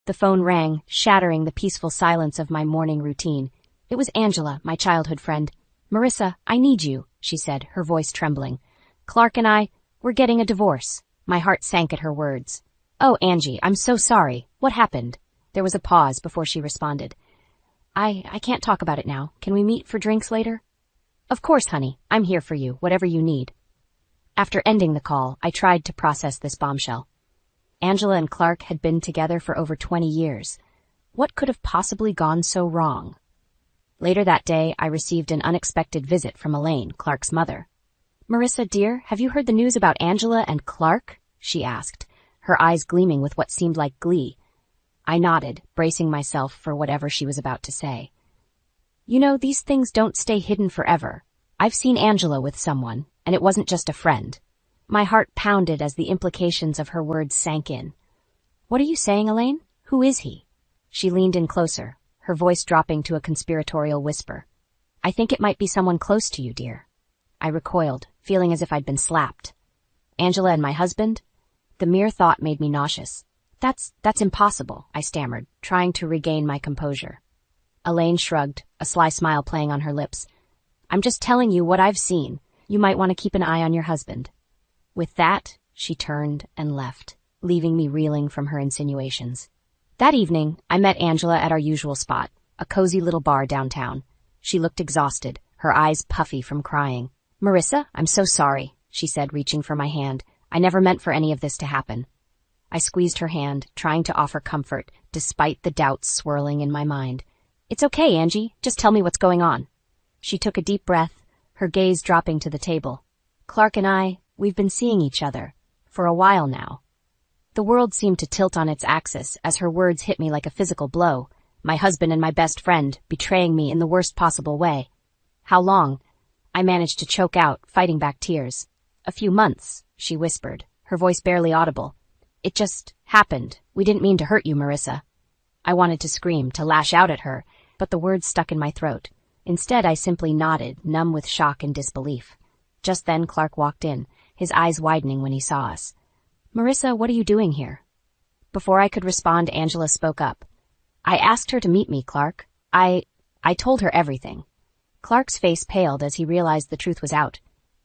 The phone rang, shattering the peaceful silence of my morning routine. It was Angela, my childhood friend. "Marissa, I need you," she said, her voice trembling. "Clark and we're getting a divorce." My heart sank at her words. "Oh, Angie, I'm so sorry. What happened?" There was a pause before she responded. I can't talk about it now. Can we meet for drinks later?" "Of course, honey. I'm here for you, whatever you need." After ending the call, I tried to process this bombshell. Angela and Clark had been together for over 20 years. What could have possibly gone so wrong? Later that day, I received an unexpected visit from Elaine, Clark's mother. "Marissa, dear, have you heard the news about Angela and Clark?" she asked, her eyes gleaming with what seemed like glee. I nodded, bracing myself for whatever she was about to say. "You know, these things don't stay hidden forever. I've seen Angela with someone, and it wasn't just a friend." My heart pounded as the implications of her words sank in. "What are you saying, Elaine? Who is he?" She leaned in closer, her voice dropping to a conspiratorial whisper. "I think it might be someone close to you, dear." I recoiled, feeling as if I'd been slapped. "Angela and my husband?" The mere thought made me nauseous. That's impossible," I stammered, trying to regain my composure. Elaine shrugged, a sly smile playing on her lips. "I'm just telling you what I've seen. You might want to keep an eye on your husband." With that, she turned and left, leaving me reeling from her insinuations. That evening, I met Angela at our usual spot, a cozy little bar downtown. She looked exhausted, her eyes puffy from crying. "Marissa, I'm so sorry," she said, reaching for my hand. "I never meant for any of this to happen." I squeezed her hand, trying to offer comfort, despite the doubts swirling in my mind. "It's okay, Angie. Just tell me what's going on." She took a deep breath, her gaze dropping to the table. "Clark and we've been seeing each other. For a while now." The world seemed to tilt on its axis as her words hit me like a physical blow. My husband and my best friend betraying me in the worst possible way. "How long?" I managed to choke out, fighting back tears. "A few months," she whispered, her voice barely audible. "It just happened. We didn't mean to hurt you, Marissa." I wanted to scream, to lash out at her, but the words stuck in my throat. Instead, I simply nodded, numb with shock and disbelief. Just then, Clark walked in, his eyes widening when he saw us. "Marissa, what are you doing here?" Before I could respond, Angela spoke up. "I asked her to meet me, Clark. I told her everything." Clark's face paled as he realized the truth was out.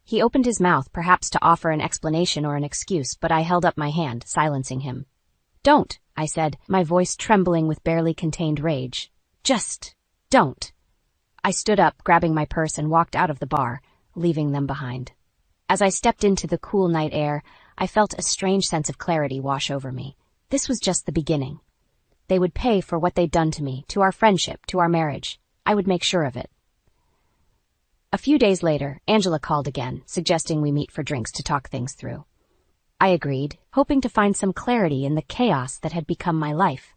He opened his mouth, perhaps to offer an explanation or an excuse, but I held up my hand, silencing him. "Don't," I said, my voice trembling with barely contained rage. "Just don't." I stood up, grabbing my purse, and walked out of the bar, leaving them behind. As I stepped into the cool night air, I felt a strange sense of clarity wash over me. This was just the beginning. They would pay for what they'd done to me, to our friendship, to our marriage. I would make sure of it. A few days later, Angela called again, suggesting we meet for drinks to talk things through. I agreed, hoping to find some clarity in the chaos that had become my life.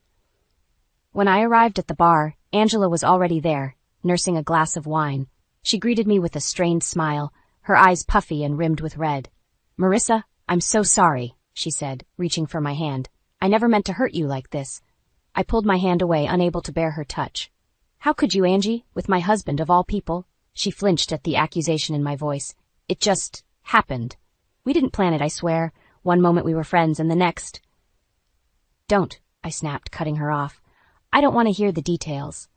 When I arrived at the bar, Angela was already there, nursing a glass of wine. She greeted me with a strained smile, her eyes puffy and rimmed with red. "Marissa, I'm so sorry," she said, reaching for my hand. "I never meant to hurt you like this." I pulled my hand away, unable to bear her touch. "How could you, Angie, with my husband of all people?" She flinched at the accusation in my voice. "It just happened. We didn't plan it, I swear. One moment we were friends and the next—" "Don't," I snapped, cutting her off. "I don't want to hear the details."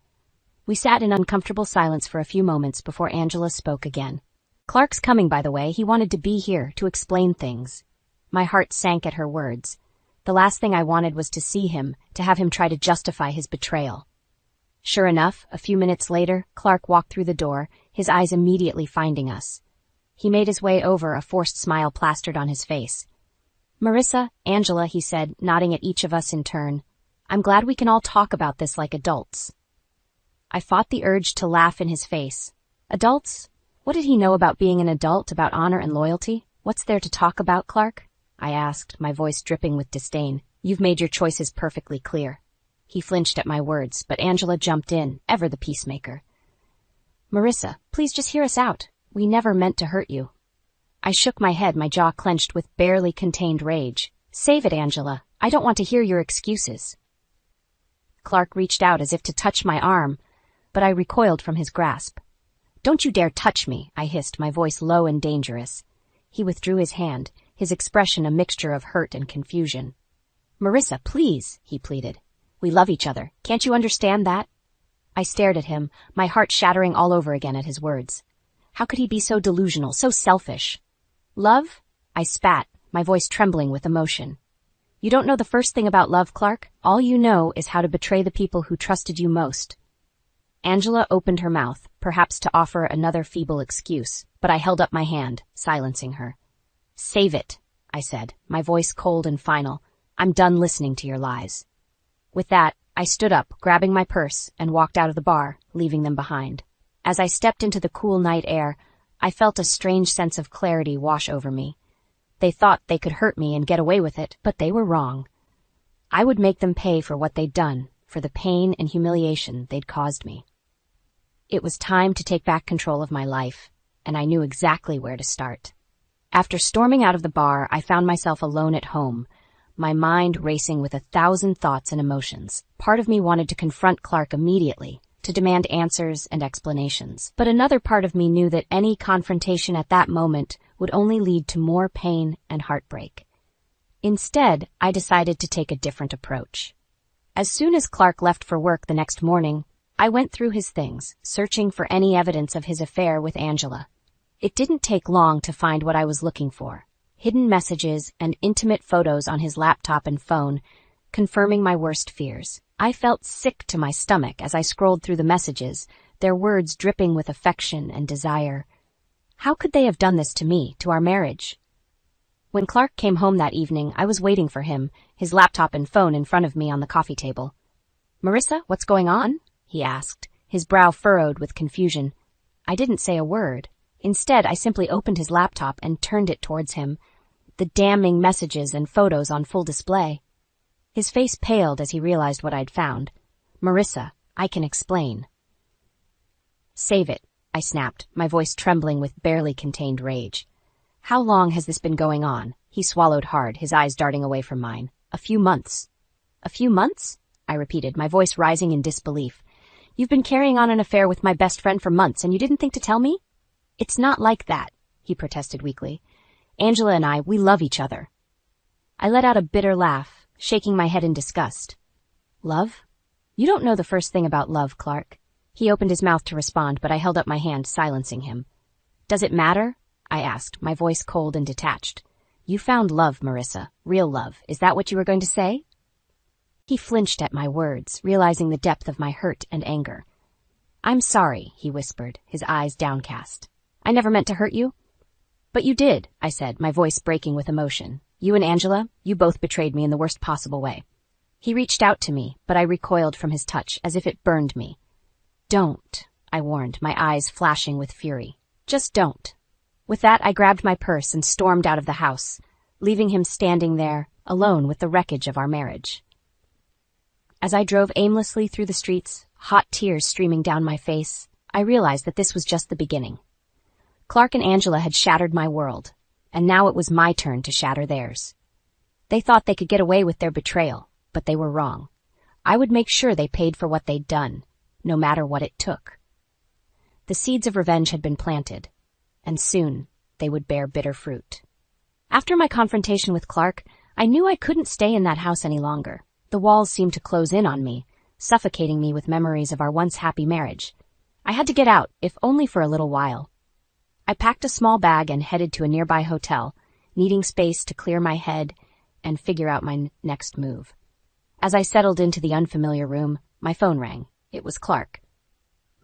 We sat in uncomfortable silence for a few moments before Angela spoke again. "Clark's coming, by the way. He wanted to be here, to explain things." My heart sank at her words. The last thing I wanted was to see him, to have him try to justify his betrayal. Sure enough, a few minutes later, Clark walked through the door, his eyes immediately finding us. He made his way over, a forced smile plastered on his face. "Marissa, Angela," he said, nodding at each of us in turn. "I'm glad we can all talk about this like adults." I fought the urge to laugh in his face. Adults? What did he know about being an adult, about honor and loyalty? "What's there to talk about, Clark?" I asked, my voice dripping with disdain. "You've made your choices perfectly clear." He flinched at my words, but Angela jumped in, ever the peacemaker. "Marissa, please just hear us out. We never meant to hurt you." I shook my head, my jaw clenched with barely contained rage. "Save it, Angela. I don't want to hear your excuses." Clark reached out as if to touch my arm, but I recoiled from his grasp. "Don't you dare touch me," I hissed, my voice low and dangerous. He withdrew his hand, his expression a mixture of hurt and confusion. "Marissa, please," he pleaded. We love each other. Can't you understand that? I stared at him, my heart shattering all over again at his words. How could he be so delusional, so selfish? Love? I spat, my voice trembling with emotion. You don't know the first thing about love, Clark. All you know is how to betray the people who trusted you most. Angela opened her mouth, perhaps to offer another feeble excuse, but I held up my hand, silencing her. Save it, I said, my voice cold and final. I'm done listening to your lies. With that, I stood up, grabbing my purse, and walked out of the bar, leaving them behind. As I stepped into the cool night air, I felt a strange sense of clarity wash over me. They thought they could hurt me and get away with it, but they were wrong. I would make them pay for what they'd done, for the pain and humiliation they'd caused me. It was time to take back control of my life, and I knew exactly where to start. After storming out of the bar, I found myself alone at home, my mind racing with 1,000 thoughts and emotions. Part of me wanted to confront Clark immediately, to demand answers and explanations. But another part of me knew that any confrontation at that moment would only lead to more pain and heartbreak. Instead, I decided to take a different approach. As soon as Clark left for work the next morning, I went through his things, searching for any evidence of his affair with Angela. It didn't take long to find what I was looking for. Hidden messages and intimate photos on his laptop and phone, confirming my worst fears. I felt sick to my stomach as I scrolled through the messages, their words dripping with affection and desire. How could they have done this to me, to our marriage? When Clark came home that evening, I was waiting for him, his laptop and phone in front of me on the coffee table. Marissa, what's going on? He asked, his brow furrowed with confusion. I didn't say a word. Instead, I simply opened his laptop and turned it towards him, the damning messages and photos on full display. His face paled as he realized what I'd found. Marissa, I can explain. Save it, I snapped, my voice trembling with barely contained rage. How long has this been going on? He swallowed hard, his eyes darting away from mine. A few months. A few months? I repeated, my voice rising in disbelief. You've been carrying on an affair with my best friend for months, and you didn't think to tell me? It's not like that, he protested weakly. Angela and I, we love each other. I let out a bitter laugh, shaking my head in disgust. Love? You don't know the first thing about love, Clark. He opened his mouth to respond, but I held up my hand, silencing him. Does it matter? I asked, my voice cold and detached. You found love, Marissa. Real love. Is that what you were going to say? He flinched at my words, realizing the depth of my hurt and anger. I'm sorry, he whispered, his eyes downcast. I never meant to hurt you. But you did, I said, my voice breaking with emotion. You and Angela, you both betrayed me in the worst possible way. He reached out to me, but I recoiled from his touch as if it burned me. Don't, I warned, my eyes flashing with fury. Just don't. With that, I grabbed my purse and stormed out of the house, leaving him standing there, alone with the wreckage of our marriage. As I drove aimlessly through the streets, hot tears streaming down my face, I realized that this was just the beginning. Clark and Angela had shattered my world, and now it was my turn to shatter theirs. They thought they could get away with their betrayal, but they were wrong. I would make sure they paid for what they'd done, no matter what it took. The seeds of revenge had been planted, and soon they would bear bitter fruit. After my confrontation with Clark, I knew I couldn't stay in that house any longer. The walls seemed to close in on me, suffocating me with memories of our once happy marriage. I had to get out, if only for a little while. I packed a small bag and headed to a nearby hotel, needing space to clear my head and figure out my next move. As I settled into the unfamiliar room, my phone rang. It was Clark.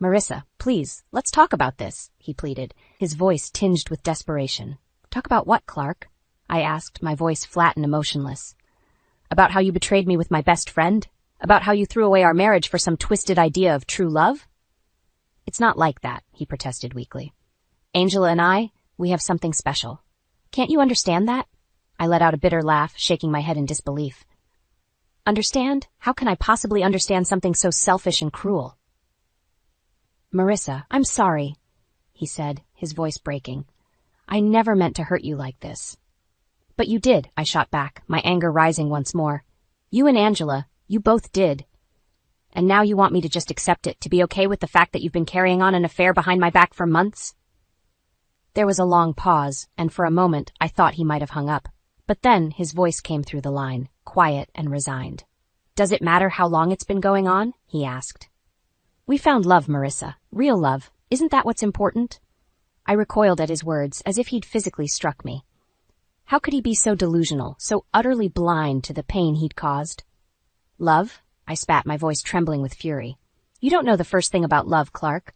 Marissa, please, let's talk about this, he pleaded, his voice tinged with desperation. Talk about what, Clark? I asked, my voice flat and emotionless. About how you betrayed me with my best friend? About how you threw away our marriage for some twisted idea of true love? It's not like that, he protested weakly. Angela and I, we have something special. Can't you understand that? I let out a bitter laugh, shaking my head in disbelief. Understand? How can I possibly understand something so selfish and cruel? Marissa, I'm sorry, he said, his voice breaking. I never meant to hurt you like this. But you did, I shot back, my anger rising once more. You and Angela, you both did. And now you want me to just accept it, to be okay with the fact that you've been carrying on an affair behind my back for months? There was a long pause, and for a moment I thought he might have hung up. But then his voice came through the line, quiet and resigned. Does it matter how long it's been going on? He asked. We found love, Marissa. Real love. Isn't that what's important? I recoiled at his words, as if he'd physically struck me. How could he be so delusional, so utterly blind to the pain he'd caused? Love? I spat, my voice trembling with fury. You don't know the first thing about love, Clark.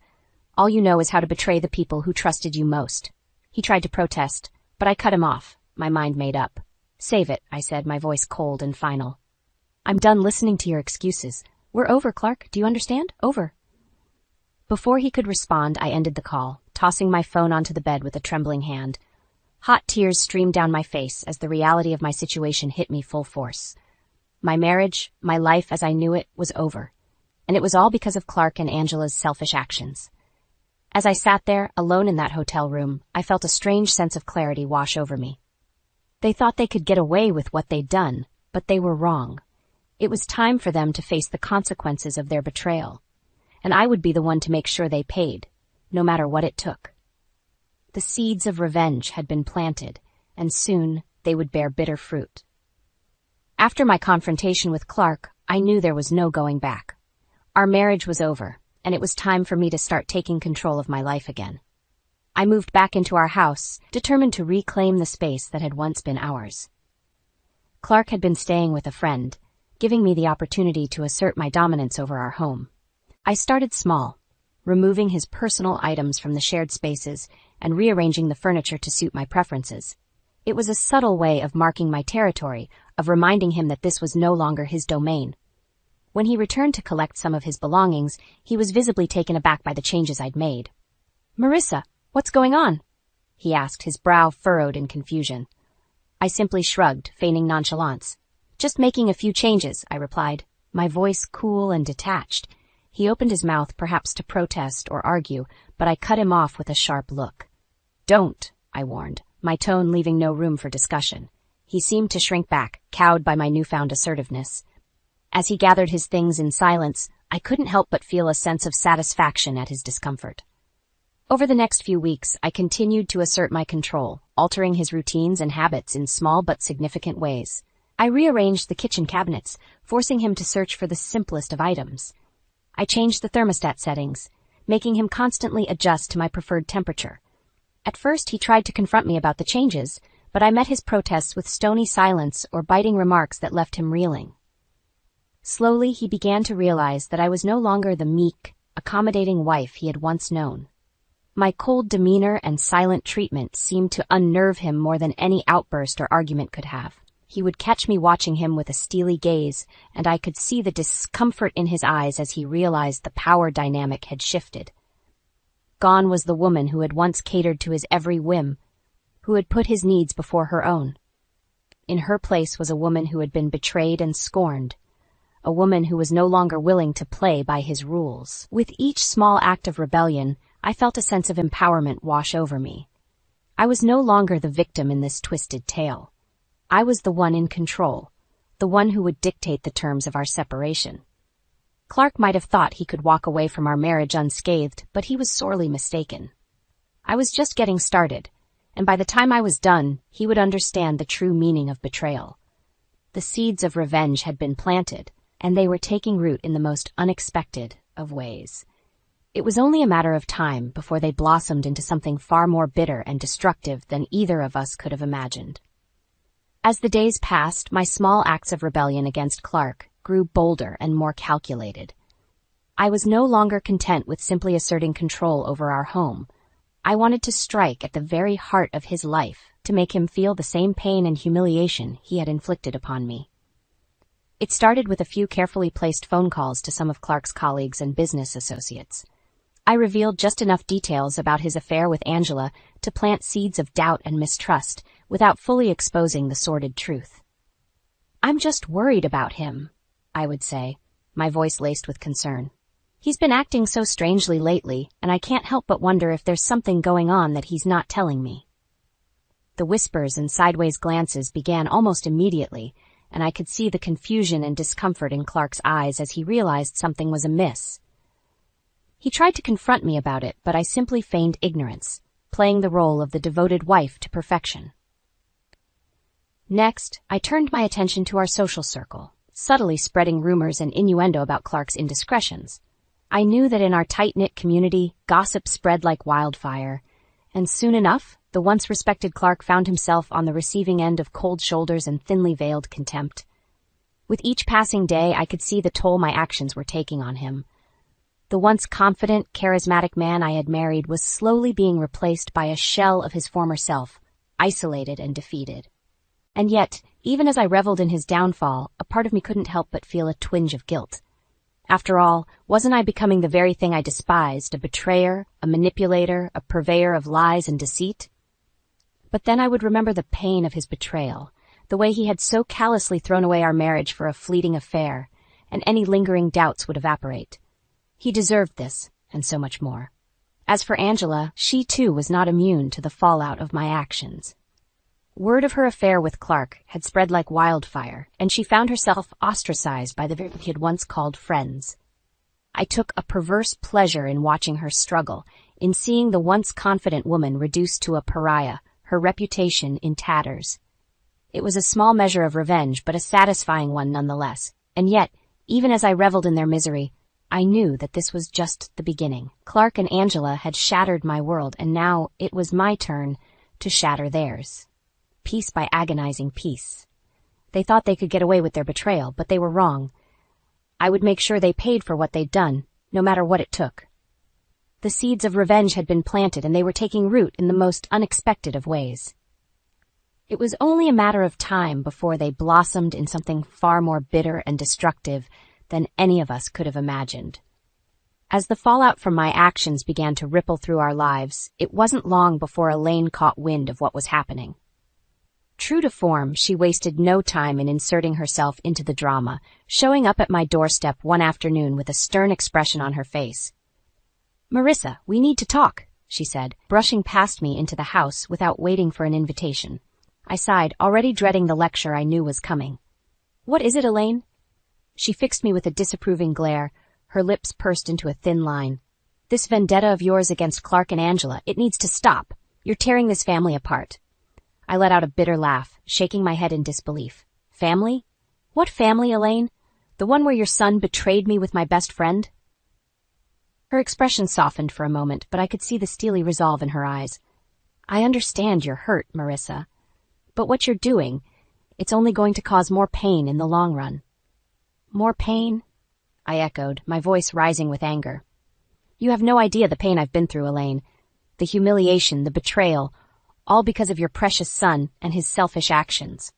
All you know is how to betray the people who trusted you most. He tried to protest, but I cut him off, my mind made up. Save it, I said, my voice cold and final. I'm done listening to your excuses. We're over, Clark. Do you understand? Over. Before he could respond, I ended the call, tossing my phone onto the bed with a trembling hand. Hot tears streamed down my face as the reality of my situation hit me full force. My marriage, my life as I knew it, was over. And it was all because of Clark and Angela's selfish actions. As I sat there, alone in that hotel room, I felt a strange sense of clarity wash over me. They thought they could get away with what they'd done, but they were wrong. It was time for them to face the consequences of their betrayal. And I would be the one to make sure they paid, no matter what it took. The seeds of revenge had been planted, and soon they would bear bitter fruit. After my confrontation with Clark, I knew there was no going back. Our marriage was over, and it was time for me to start taking control of my life again. I moved back into our house, determined to reclaim the space that had once been ours. Clark had been staying with a friend, giving me the opportunity to assert my dominance over our home. I started small, removing his personal items from the shared spaces and rearranging the furniture to suit my preferences. It was a subtle way of marking my territory, of reminding him that this was no longer his domain. When he returned to collect some of his belongings, he was visibly taken aback by the changes I'd made. Marissa, what's going on? He asked, his brow furrowed in confusion. I simply shrugged, feigning nonchalance. Just making a few changes, I replied, my voice cool and detached. He opened his mouth, perhaps to protest or argue, but I cut him off with a sharp look. Don't, I warned, my tone leaving no room for discussion. He seemed to shrink back, cowed by my newfound assertiveness. As he gathered his things in silence, I couldn't help but feel a sense of satisfaction at his discomfort. Over the next few weeks, I continued to assert my control, altering his routines and habits in small but significant ways. I rearranged the kitchen cabinets, forcing him to search for the simplest of items. I changed the thermostat settings, making him constantly adjust to my preferred temperature. At first, he tried to confront me about the changes, but I met his protests with stony silence or biting remarks that left him reeling. Slowly, he began to realize that I was no longer the meek, accommodating wife he had once known. My cold demeanor and silent treatment seemed to unnerve him more than any outburst or argument could have. He would catch me watching him with a steely gaze, and I could see the discomfort in his eyes as he realized the power dynamic had shifted. Gone was the woman who had once catered to his every whim, who had put his needs before her own. In her place was a woman who had been betrayed and scorned, a woman who was no longer willing to play by his rules. With each small act of rebellion, I felt a sense of empowerment wash over me. I was no longer the victim in this twisted tale. I was the one in control, the one who would dictate the terms of our separation. Clark might have thought he could walk away from our marriage unscathed, but he was sorely mistaken. I was just getting started, and by the time I was done, he would understand the true meaning of betrayal. The seeds of revenge had been planted, and they were taking root in the most unexpected of ways. It was only a matter of time before they blossomed into something far more bitter and destructive than either of us could have imagined. As the days passed, my small acts of rebellion against Clark grew bolder and more calculated. I was no longer content with simply asserting control over our home. I wanted to strike at the very heart of his life to make him feel the same pain and humiliation he had inflicted upon me. It started with a few carefully placed phone calls to some of Clark's colleagues and business associates. I revealed just enough details about his affair with Angela to plant seeds of doubt and mistrust without fully exposing the sordid truth. I'm just worried about him, I would say, my voice laced with concern. He's been acting so strangely lately, and I can't help but wonder if there's something going on that he's not telling me. The whispers and sideways glances began almost immediately, and I could see the confusion and discomfort in Clark's eyes as he realized something was amiss. He tried to confront me about it, but I simply feigned ignorance, playing the role of the devoted wife to perfection. Next, I turned my attention to our social circle. subtly spreading rumors and innuendo about Clark's indiscretions. I knew that in our tight-knit community, gossip spread like wildfire, and soon enough, the once respected Clark found himself on the receiving end of cold shoulders and thinly veiled contempt. With each passing day, I could see the toll my actions were taking on him. The once confident, charismatic man I had married was slowly being replaced by a shell of his former self, isolated and defeated. And yet, even as I reveled in his downfall, a part of me couldn't help but feel a twinge of guilt. After all, wasn't I becoming the very thing I despised, a betrayer, a manipulator, a purveyor of lies and deceit? But then I would remember the pain of his betrayal, the way he had so callously thrown away our marriage for a fleeting affair, and any lingering doubts would evaporate. He deserved this, and so much more. As for Angela, she too was not immune to the fallout of my actions. Word of her affair with Clark had spread like wildfire, and she found herself ostracized by the very he had once called friends. I took a perverse pleasure in watching her struggle, in seeing the once confident woman reduced to a pariah, her reputation in tatters. It was a small measure of revenge, but a satisfying one nonetheless, and yet, even as I reveled in their misery, I knew that this was just the beginning. Clark and Angela had shattered my world, and now it was my turn to shatter theirs. Piece by agonizing piece. They thought they could get away with their betrayal, but they were wrong. I would make sure they paid for what they'd done, no matter what it took. The seeds of revenge had been planted, and they were taking root in the most unexpected of ways. It was only a matter of time before they blossomed in something far more bitter and destructive than any of us could have imagined. As the fallout from my actions began to ripple through our lives, it wasn't long before Elaine caught wind of what was happening. True to form, she wasted no time in inserting herself into the drama, showing up at my doorstep one afternoon with a stern expression on her face. "Marissa, we need to talk," she said, brushing past me into the house without waiting for an invitation. I sighed, already dreading the lecture I knew was coming. "What is it, Elaine?" She fixed me with a disapproving glare, her lips pursed into a thin line. "This vendetta of yours against Clark and Angela, it needs to stop. You're tearing this family apart." I let out a bitter laugh, shaking my head in disbelief. "Family? What family, Elaine? The one where your son betrayed me with my best friend?" Her expression softened for a moment, but I could see the steely resolve in her eyes. "I understand you're hurt, Marissa. But what you're doing, it's only going to cause more pain in the long run." "More pain?" I echoed, my voice rising with anger. "You have no idea the pain I've been through, Elaine. The humiliation, the betrayal, all because of your precious son and his selfish actions."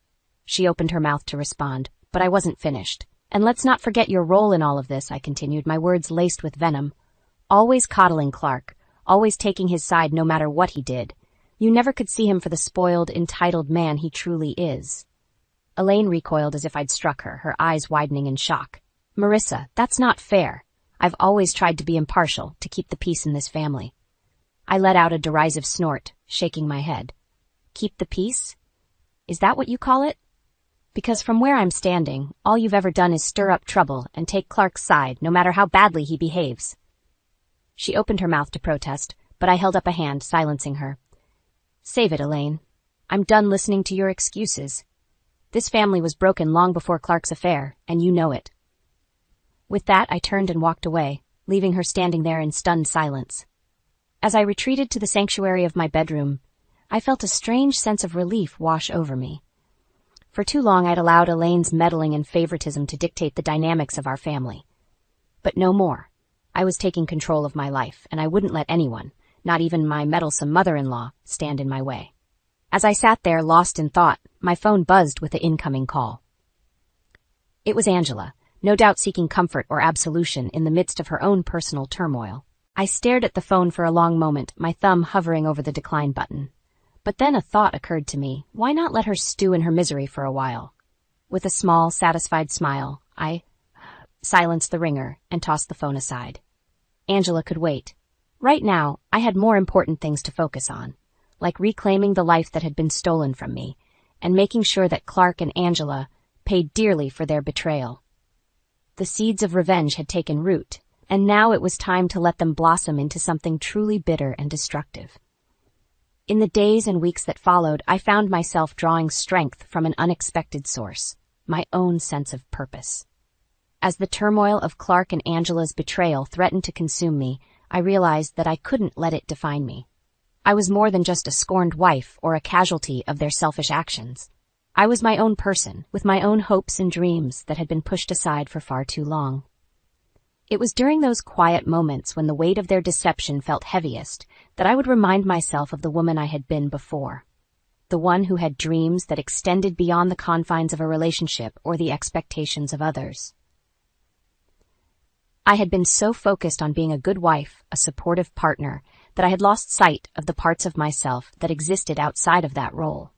She opened her mouth to respond, but I wasn't finished. "And let's not forget your role in all of this," I continued, my words laced with venom. "Always coddling Clark, always taking his side no matter what he did. You never could see him for the spoiled, entitled man he truly is." Elaine recoiled as if I'd struck her, her eyes widening in shock. "Marissa, that's not fair. I've always tried to be impartial, to keep the peace in this family." I let out a derisive snort, shaking my head. "Keep the peace? Is that what you call it? Because from where I'm standing, all you've ever done is stir up trouble and take Clark's side, no matter how badly he behaves." She opened her mouth to protest, but I held up a hand, silencing her. "Save it, Elaine. I'm done listening to your excuses. This family was broken long before Clark's affair, and you know it." With that, I turned and walked away, leaving her standing there in stunned silence. As I retreated to the sanctuary of my bedroom, I felt a strange sense of relief wash over me. For too long I'd allowed Elaine's meddling and favoritism to dictate the dynamics of our family. But no more. I was taking control of my life, and I wouldn't let anyone, not even my meddlesome mother-in-law, stand in my way. As I sat there, lost in thought, my phone buzzed with the incoming call. It was Angela, no doubt seeking comfort or absolution in the midst of her own personal turmoil. I stared at the phone for a long moment, my thumb hovering over the decline button. But then a thought occurred to me. Why not let her stew in her misery for a while? With a small, satisfied smile, I silenced the ringer and tossed the phone aside. Angela could wait. Right now, I had more important things to focus on, like reclaiming the life that had been stolen from me, and making sure that Clark and Angela paid dearly for their betrayal. The seeds of revenge had taken root, and now it was time to let them blossom into something truly bitter and destructive. In the days and weeks that followed, I found myself drawing strength from an unexpected source, my own sense of purpose. As the turmoil of Clark and Angela's betrayal threatened to consume me, I realized that I couldn't let it define me. I was more than just a scorned wife or a casualty of their selfish actions. I was my own person, with my own hopes and dreams that had been pushed aside for far too long. It was during those quiet moments when the weight of their deception felt heaviest that I would remind myself of the woman I had been before. The one who had dreams that extended beyond the confines of a relationship or the expectations of others. I had been so focused on being a good wife, a supportive partner, that I had lost sight of the parts of myself that existed outside of that role.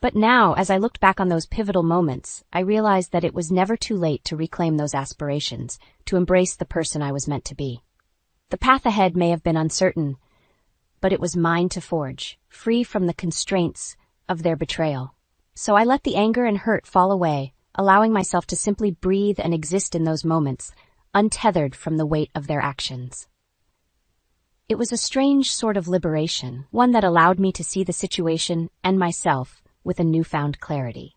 But now, as I looked back on those pivotal moments, I realized that it was never too late to reclaim those aspirations, to embrace the person I was meant to be. The path ahead may have been uncertain, but it was mine to forge, free from the constraints of their betrayal. So I let the anger and hurt fall away, allowing myself to simply breathe and exist in those moments, untethered from the weight of their actions. It was a strange sort of liberation, one that allowed me to see the situation and myself with a newfound clarity.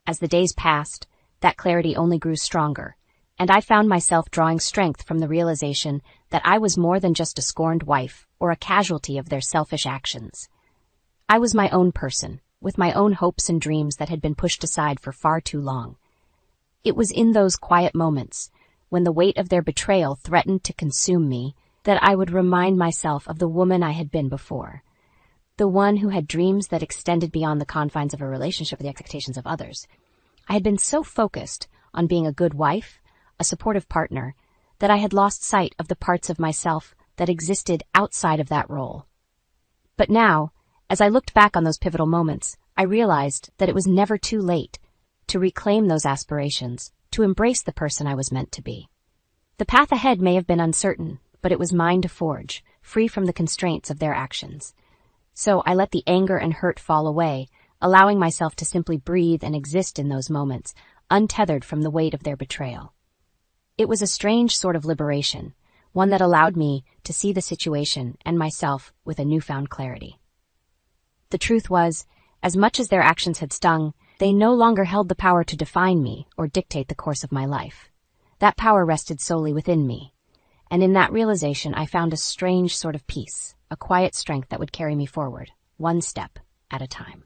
As the days passed, that clarity only grew stronger, and I found myself drawing strength from the realization that I was more than just a scorned wife or a casualty of their selfish actions. I was my own person, with my own hopes and dreams that had been pushed aside for far too long. It was in those quiet moments, when the weight of their betrayal threatened to consume me, that I would remind myself of the woman I had been before. The one who had dreams that extended beyond the confines of a relationship or the expectations of others. I had been so focused on being a good wife, a supportive partner, that I had lost sight of the parts of myself that existed outside of that role. But now, as I looked back on those pivotal moments, I realized that it was never too late to reclaim those aspirations, to embrace the person I was meant to be. The path ahead may have been uncertain, but it was mine to forge, free from the constraints of their actions. So I let the anger and hurt fall away, allowing myself to simply breathe and exist in those moments, untethered from the weight of their betrayal. It was a strange sort of liberation, one that allowed me to see the situation and myself with a newfound clarity. The truth was, as much as their actions had stung, they no longer held the power to define me or dictate the course of my life. That power rested solely within me, and in that realization I found a strange sort of peace, a quiet strength that would carry me forward, one step at a time.